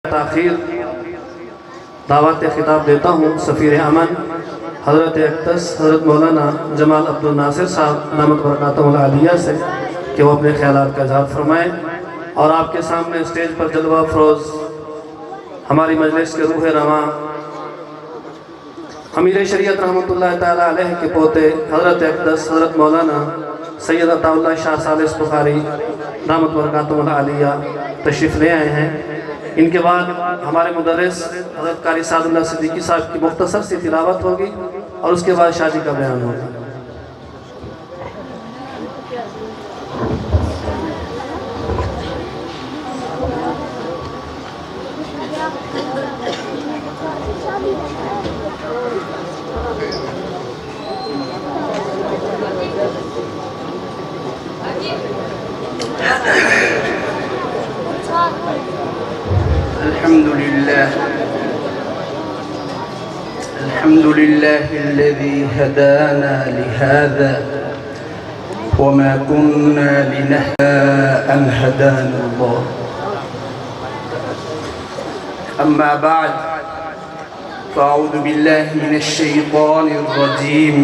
تاخیر دعوت خطاب دیتا ہوں سفیر امن حضرت اقدس حضرت مولانا جمال عبد الناصر صاحب دامت برکاتہم العالیہ سے کہ وہ اپنے خیالات کا اظہار فرمائیں، اور آپ کے سامنے اسٹیج پر جلوہ افروز ہماری مجلس کے روح رواں امیر شریعت رحمۃ اللہ تعالیٰ علیہ کے پوتے حضرت اقدس حضرت مولانا سید عطا اللہ شاہ ثالث بخاری دامت برکاتہم العالیہ تشریف لے آئے ہیں۔ ان کے بعد ہمارے مدرس حضرت قاری سعد اللہ صدیقی صاحب کی مختصر سی تلاوت ہوگی اور اس کے بعد شادی کا بیان ہوگا۔ الحمد لله الذي هدانا لهذا وما كنا لنهتدي أن هدانا الله. أما بعد فأعوذ بالله من الشيطان الرجيم.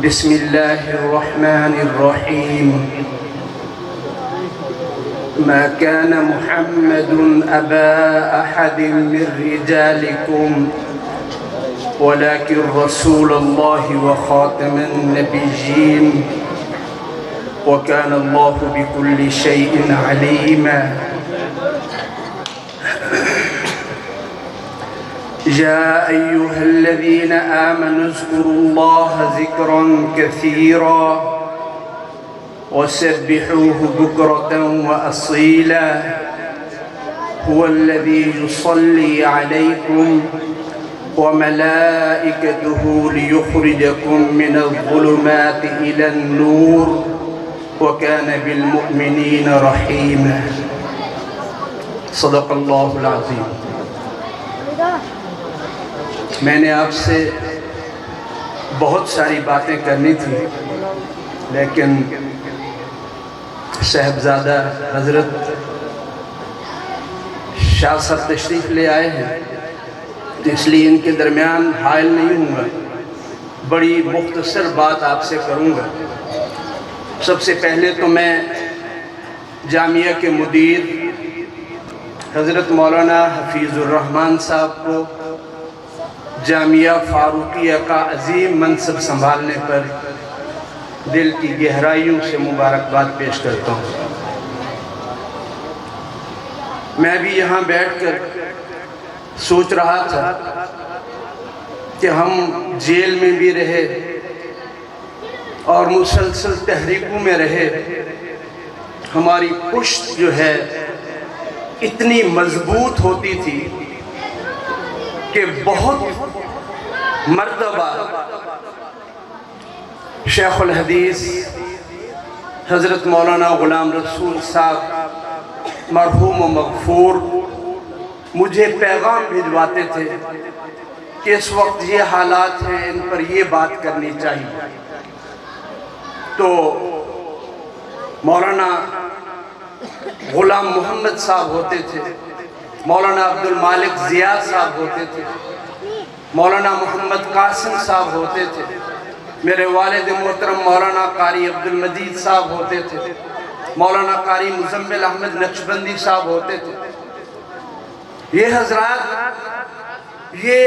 بسم الله الرحمن الرحيم. ما كان محمد أبا أحد من رجالكم ولكن رسول الله وخاتم النبيين وكان الله بكل شيء عليما. يا أيها الذين آمنوا اذكروا الله ذكرا كثيرا وسبحوه بكرة وأصيلا. هو الذي يصلي عليكم وملائكته ليخرجكم من الظلمات إلى النور وكان بالمؤمنين رحيما. صدق الله العظيم. میں نے آپ سے بہت ساری باتیں کرنی تھی، لیکن صاحبزادہ حضرت شاہ صاحب تشریف لے آئے ہیں، اس لیے ان کے درمیان حائل نہیں ہوں گا، بڑی مختصر بات آپ سے کروں گا۔ سب سے پہلے تو میں جامعہ کے مدیر حضرت مولانا حفیظ الرحمن صاحب کو جامعہ فاروقیہ کا عظیم منصب سنبھالنے پر دل کی گہرائیوں سے مبارکباد پیش کرتا ہوں۔ میں بھی یہاں بیٹھ کر سوچ رہا تھا کہ ہم جیل میں بھی رہے اور مسلسل تحریکوں میں رہے، ہماری پشت جو ہے اتنی مضبوط ہوتی تھی کہ بہت مرتبہ شیخ الحدیث حضرت مولانا غلام رسول صاحب مرحوم و مغفور مجھے پیغام بھیجواتے تھے کہ اس وقت یہ حالات ہیں، ان پر یہ بات کرنی چاہیے۔ تو مولانا غلام محمد صاحب ہوتے تھے، مولانا عبد المالک ضیاء صاحب ہوتے تھے، مولانا محمد قاسم صاحب ہوتے تھے، میرے والد محترم مولانا قاری عبد المجید صاحب ہوتے تھے، مولانا قاری مزمل احمد نقشبندی صاحب ہوتے تھے۔ یہ حضرات یہ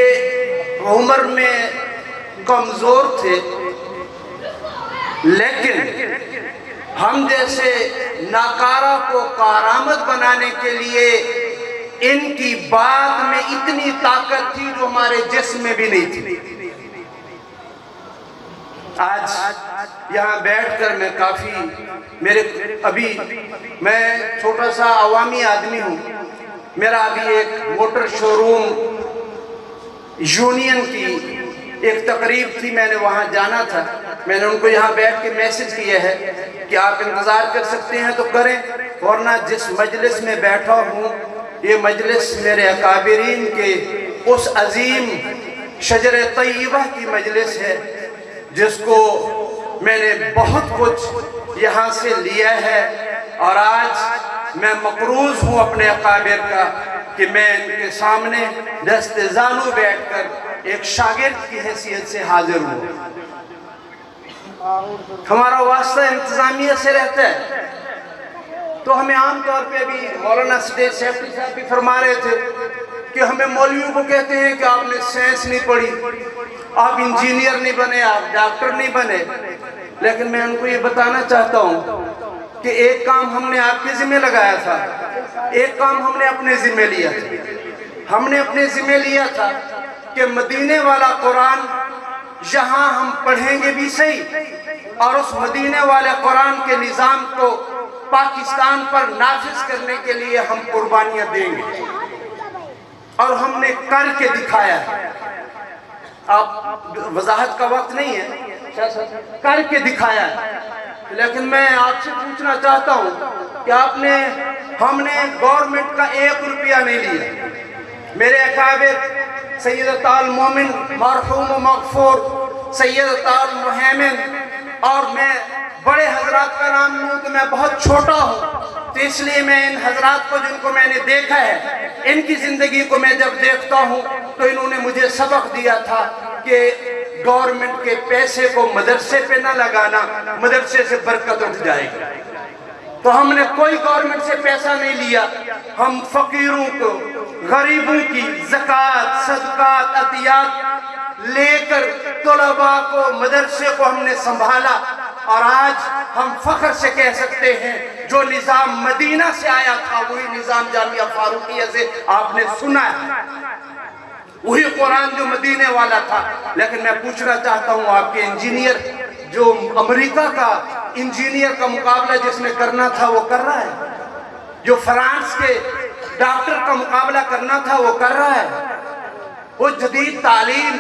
عمر میں کمزور تھے، لیکن ہم جیسے ناکارہ کو کارآمد بنانے کے لیے ان کی بات میں اتنی طاقت تھی جو ہمارے جسم میں بھی نہیں تھی۔ آج یہاں بیٹھ کر میں کافی میں چھوٹا سا عوامی آدمی ہوں، میرا ابھی ایک موٹر شوروم یونین کی ایک تقریب تھی، میں نے وہاں جانا تھا۔ میں نے ان کو یہاں بیٹھ کے میسج کیا ہے کہ آپ انتظار کر سکتے ہیں تو کریں، ورنہ جس مجلس میں بیٹھا ہوں یہ مجلس میرے اکابرین کے اس عظیم شجر طیبہ کی مجلس ہے جس کو میں نے بہت کچھ یہاں سے لیا ہے، اور آج میں مقروض ہوں اپنے اکابر کا کہ میں ان کے سامنے دست زانو بیٹھ کر ایک شاگرد کی حیثیت سے حاضر ہوں۔ ہمارا واسطہ انتظامیہ سے رہتا ہے، تو ہمیں عام طور پہ بھی مولانا اسٹیٹ سیکرٹری صاحب بھی فرما رہے تھے کہ ہمیں مولویوں کو کہتے ہیں کہ آپ نے سائنس نہیں پڑھی، آپ انجینئر نہیں بنے، آپ ڈاکٹر نہیں بنے، لیکن میں ان کو یہ بتانا چاہتا ہوں کہ ایک کام ہم نے آپ کے ذمہ لگایا تھا، ایک کام ہم نے اپنے ذمہ لیا تھا۔ ہم نے اپنے ذمہ لیا تھا کہ مدینے والا قرآن یہاں ہم پڑھیں گے بھی صحیح، اور اس مدینے والے قرآن کے نظام کو پاکستان پر نافذ کرنے کے لیے ہم قربانیاں دیں گے، اور ہم نے کر کے دکھایا ہے۔ آپ وضاحت کا وقت نہیں ہے، کر کے دکھایا ہے۔ لیکن میں آپ سے پوچھنا چاہتا ہوں کہ ہم نے گورنمنٹ کا 1 روپیہ نہیں لیا۔ میرے اکابر سید المومن مرحوم و مغفور سید المحیمن، اور میں بڑے حضرات کا نام لوں تو میں بہت چھوٹا ہوں، تو اس لیے میں ان حضرات کو جن کو میں نے دیکھا ہے، ان کی زندگی کو میں جب دیکھتا ہوں تو انہوں نے مجھے سبق دیا تھا کہ گورنمنٹ کے پیسے کو مدرسے پہ نہ لگانا، مدرسے سے برکت اٹھ جائے گی۔ تو ہم نے کوئی گورنمنٹ سے پیسہ نہیں لیا، ہم فقیروں کو، غریبوں کی زکوٰۃ، صدقات، عطیات لے کر طلباء کو، مدرسے کو ہم نے سنبھالا، اور آج ہم فخر سے کہہ سکتے ہیں جو نظام مدینہ سے آیا تھا وہی نظام جامعہ فاروقیہ سے آپ نے سنا ہے، وہی قرآن جو مدینے والا تھا۔ لیکن میں پوچھنا چاہتا ہوں آپ کے انجینئر، جو امریکہ کا انجینئر کا مقابلہ جس نے کرنا تھا وہ کر رہا ہے، جو فرانس کے ڈاکٹر کا مقابلہ کرنا تھا وہ کر رہا ہے۔ وہ جدید تعلیم،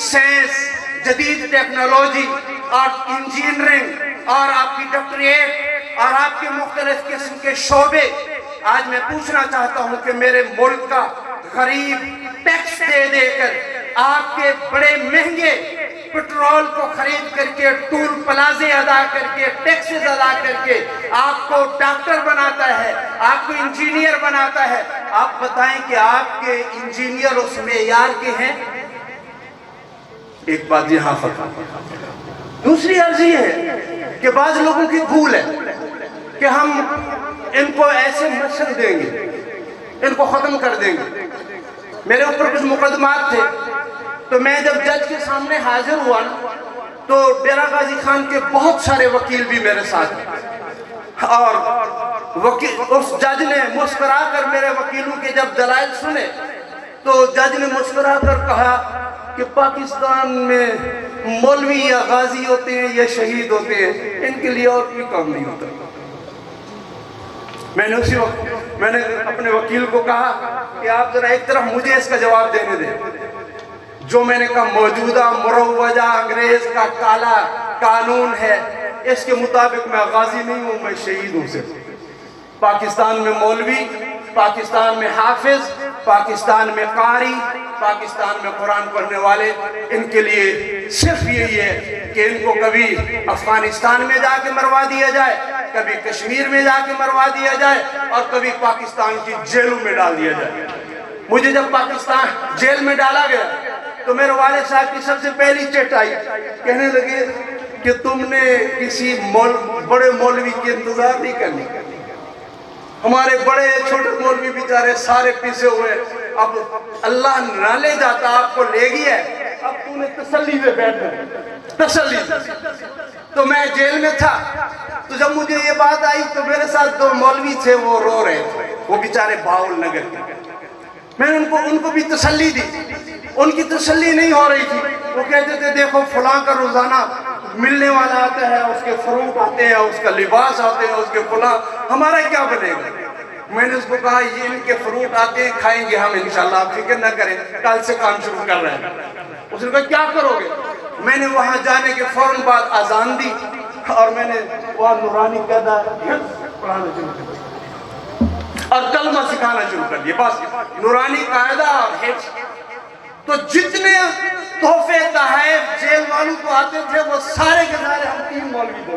سائنس، جدید ٹیکنالوجی اور انجینئرنگ اور آپ کی ڈاکٹریٹ اور آپ کے مختلف قسم کے شعبے، آج میں پوچھنا چاہتا ہوں کہ میرے ملک کا غریب ٹیکس دے دے کر آپ کے بڑے مہنگے پٹرول کو خرید کر کے، ٹول پلازے ادا کر کے، ٹیکسز ادا کر کے آپ کو ڈاکٹر بناتا ہے، آپ کو انجینئر بناتا ہے۔ آپ بتائیں کہ آپ کے انجینئر اس معیار کے ہیں؟ ایک بات یہاں فرق۔ دوسری عرض یہ ہے کہ بعض لوگوں کی بھول ہے کہ ہم ان کو ایسے مشن دیں گے، ان کو ختم کر دیں گے۔ میرے اوپر کچھ مقدمات تھے، تو میں جب جج کے سامنے حاضر ہوا نا تو ڈیرہ غازی خان کے بہت سارے وکیل بھی میرے ساتھ ہیں، اور اس جج نے مسکرا کر میرے وکیلوں کے جب دلائل سنے تو جج نے مسکرا کر کہا کہ پاکستان میں مولوی یا غازی ہوتے ہیں یا شہید ہوتے ہیں، ان کے لیے اور کوئی کام نہیں ہوتا۔ میں نے اسی وقت اپنے وکیل کو کہا کہ آپ ذرا ایک طرف مجھے اس کا جواب دینے دیں۔ جو میں نے کہا موجودہ مروجہ انگریز کا کالا قانون ہے، اس کے مطابق میں غازی نہیں ہوں، میں شہید ہوں۔ صرف پاکستان میں مولوی، پاکستان میں حافظ، پاکستان میں قاری، پاکستان میں قرآن پڑھنے والے، ان کے لیے صرف یہی ہے کہ ان کو کبھی افغانستان میں جا کے مروا دیا جائے، کبھی کشمیر میں جا کے مروا دیا جائے، اور کبھی پاکستان کی جیلوں میں ڈال دیا جائے۔ مجھے جب پاکستان جیل میں ڈالا گیا تو میرے والد صاحب کی سب سے پہلی چٹ آئی، کہنے لگے کہ تم نے کسی بڑے مولوی کی انتظار نہیں کرنی، ہمارے بڑے چھوٹے مولوی بیچارے سارے پیسے ہوئے، اب اللہ نہ لے جاتا آپ کو لے گیا ہے، اب تم نے تسلی سے بیٹھنا، تسلی سے۔ تو میں جیل میں تھا، تو جب مجھے یہ بات آئی تو میرے ساتھ 2 مولوی تھے، وہ رو رہے تھے، وہ بیچارے باول نگر کے۔ میں نے ان کو بھی تسلی دی، ان کی تسلی نہیں ہو رہی تھی۔ وہ کہتے تھے دیکھو فلاں کا روزانہ ملنے والا آتا ہے، اس کے فروٹ آتے ہیں، اس کا لباس آتے ہیں، اس کے فلاں، ہمارا کیا بنے گا؟ میں نے اس کو کہا یہ ان کے فروٹ آتے ہیں، کھائیں گے ہم انشاءاللہ، آپ فکر نہ کریں، کل سے کام شروع کر رہے ہیں۔ اس نے کہا کیا کرو گے؟ میں نے وہاں جانے کے فوراً بعد اذان دی، اور میں نے وہاں نورانی قاعدہ پڑھانا شروع کر دیا اور کلمہ سکھانا شروع کر دیا، بس نورانی قاعدہ اور حفظ۔ تو جتنے تحفے تحائف جیل والوں کو آتے تھے وہ سارے کے سارے ہم 3 مولوی دے،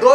2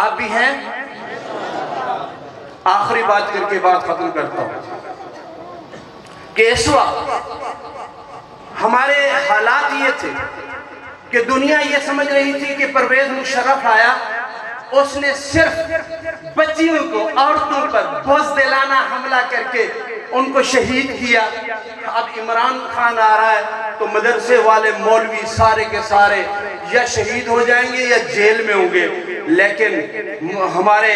آپ بھی ہیں؟ آخری بات کر کے بات ختم کرتا ہوں کہ اس وقت ہمارے حالات یہ تھے کہ دنیا یہ سمجھ رہی تھی کہ پرویز مشرف آیا، اس نے صرف بچیوں کو، عورتوں پر بزدلانہ حملہ کر کے ان کو شہید کیا۔ اب عمران خان آ رہا ہے تو مدرسے والے مولوی سارے کے سارے یا شہید ہو جائیں گے یا جیل میں ہوں گے، لیکن ہمارے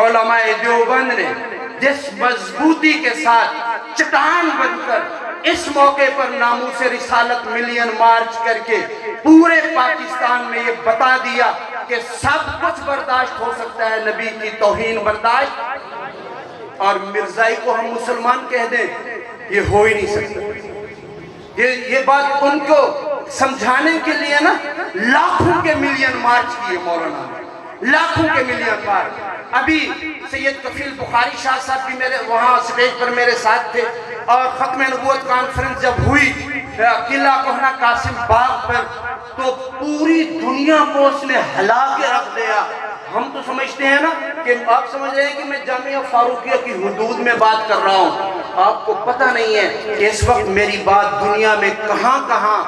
علماء دیوبند نے جس مضبوطی کے ساتھ چٹان بن کر اس موقع پر ناموس رسالت ملین مارچ کر کے پورے پاکستان میں یہ بتا دیا کہ سب کچھ برداشت ہو سکتا ہے، نبی کی توہین برداشت، اور مرزائی کو ہم مسلمان کہہ دیں، یہ ہو ہی نہیں سکتا۔ یہ بات ان کو سمجھانے کے لیے نا لاکھوں کے ملین مارچ کیے مولانا نے، لاکھوں کے ملین مارچ۔ ابھی سید کفیل بخاری شاہ صاحب بھی میرے وہاں سٹیج پر میرے ساتھ تھے، اور ختم نبوت کانفرنس جب ہوئی قلعہ کوہنہ قاسم باغ پر تو پوری دنیا کو اس نے ہلا کے رکھ دیا۔ ہم تو سمجھتے ہیں نا کہ آپ سمجھ رہے ہیں کہ میں جامعہ فاروقیہ کی حدود میں بات کر رہا ہوں، آپ کو پتہ نہیں ہے کہ اس وقت میری بات دنیا میں کہاں کہاں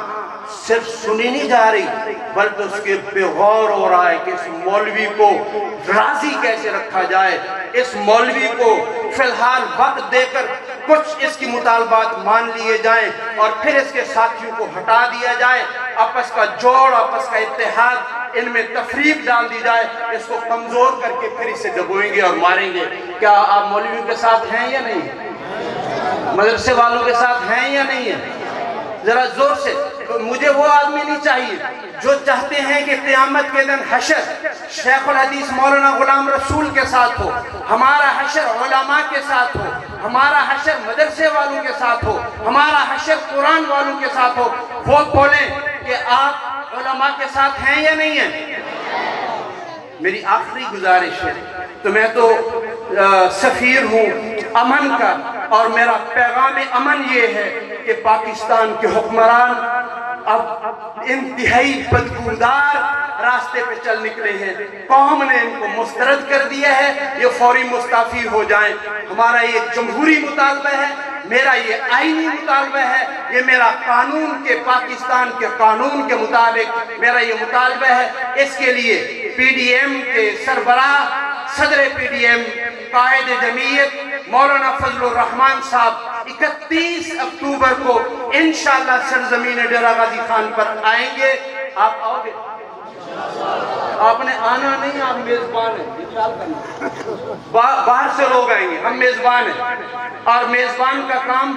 صرف سنی نہیں جا رہی، بلکہ اس کے پہ غور ہو رہا ہے کہ اس مولوی کو راضی کیسے رکھا جائے، اس مولوی کو فی الحال وقت دے کر کچھ اس کی مطالبات مان لیے جائیں اور پھر اس کے ساتھیوں کو ہٹا دیا جائے، آپس کا جوڑ، آپس کا اتحاد، ان میں تفریق ڈال دی جائے، اس کو کمزور کر کے پھر اسے دبوئیں گے اور ماریں گے۔ کیا آپ مولویوں کے ساتھ ہیں یا نہیں؟ مدرسے والوں کے ساتھ ہیں یا نہیں ہیں؟ ذرا زور سے۔ مجھے وہ آدمی نہیں چاہیے جو چاہتے ہیں کہ قیامت کے دن حشر شیخ الحدیث مولانا غلام رسول کے ساتھ ہو، ہمارا حشر علماء کے ساتھ ہو، ہمارا حشر مدرسے والوں کے ساتھ ہو، ہمارا حشر قرآن والوں کے ساتھ ہو۔ وہ بولیں کہ آپ علماء کے ساتھ ہیں یا نہیں ہیں؟ میری آخری گزارش ہے، تو میں تو سفیر ہوں امن کا، اور میرا پیغام امن یہ ہے کہ پاکستان کے حکمران اب انتہائی بدبودار راستے پہ چل نکلے ہیں، قوم نے ان کو مسترد کر دیا ہے، یہ فوری مستعفی ہو جائیں۔ ہمارا یہ جمہوری مطالبہ ہے، میرا یہ آئینی مطالبہ ہے، یہ میرا قانون کے پاکستان کے قانون کے مطابق میرا یہ مطالبہ ہے۔ اس کے لیے پی ڈی ایم کے سربراہ صدر پی ڈی ایم قائد جمعیت مولانا فضل الرحمان صاحب 31 اکتوبر کو انشاءاللہ سرزمین ڈیرہ غازی خان پر آئیں گے۔ آپ آؤ گے؟ آپ نے آنا نہیں، آپ میزبان ہیں، باہر سے لوگ آئیں گے، ہم میزبان ہیں، اور میزبان کا کام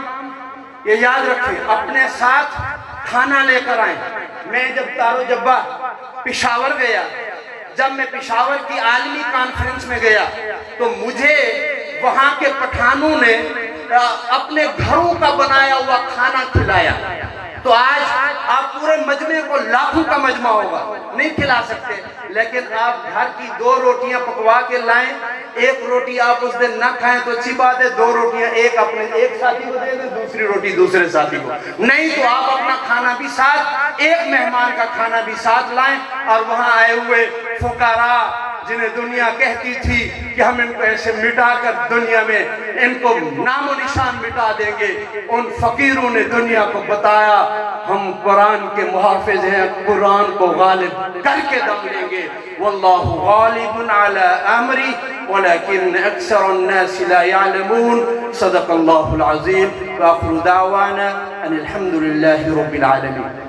یہ یاد رکھیں اپنے ساتھ کھانا لے کر آئیں۔ میں جب دار و جبہ پشاور گیا، جب میں پشاور کی عالمی کانفرنس میں گیا تو مجھے وہاں کے پٹھانوں نے اپنے گھروں کا بنایا ہوا کھانا کھلایا۔ تو آج آپ پورے مجمع کو، لاکھوں کا مجمع ہوگا، نہیں کھلا سکتے، لیکن آپ گھر کی 2 روٹیاں پکوا کے لائیں، 1 روٹی آپ اس دن نہ کھائیں تو اچھی بات ہے، 2 روٹیاں ایک اپنے ایک ساتھی کو دے دیں، دوسری روٹی دوسرے ساتھی کو، نہیں تو آپ اپنا کھانا بھی ساتھ، ایک مہمان کا کھانا بھی ساتھ لائیں، اور وہاں آئے ہوئے فقراء جنہیں دنیا کہتی تھی کہ ہم ان کو ایسے مٹا کر دنیا میں ان کو نام و نشان مٹا دیں گے، ان فقیروں نے دنیا کو بتایا ہم قرآن کے محافظ ہیں، قرآن کو غالب کر کے دم لیں گے۔ واللہ غالب علی امری ولكن اکثر الناس لا يعلمون۔ صدق اللہ العظیم، وآخر دعوانا ان الحمد للہ رب العالمین۔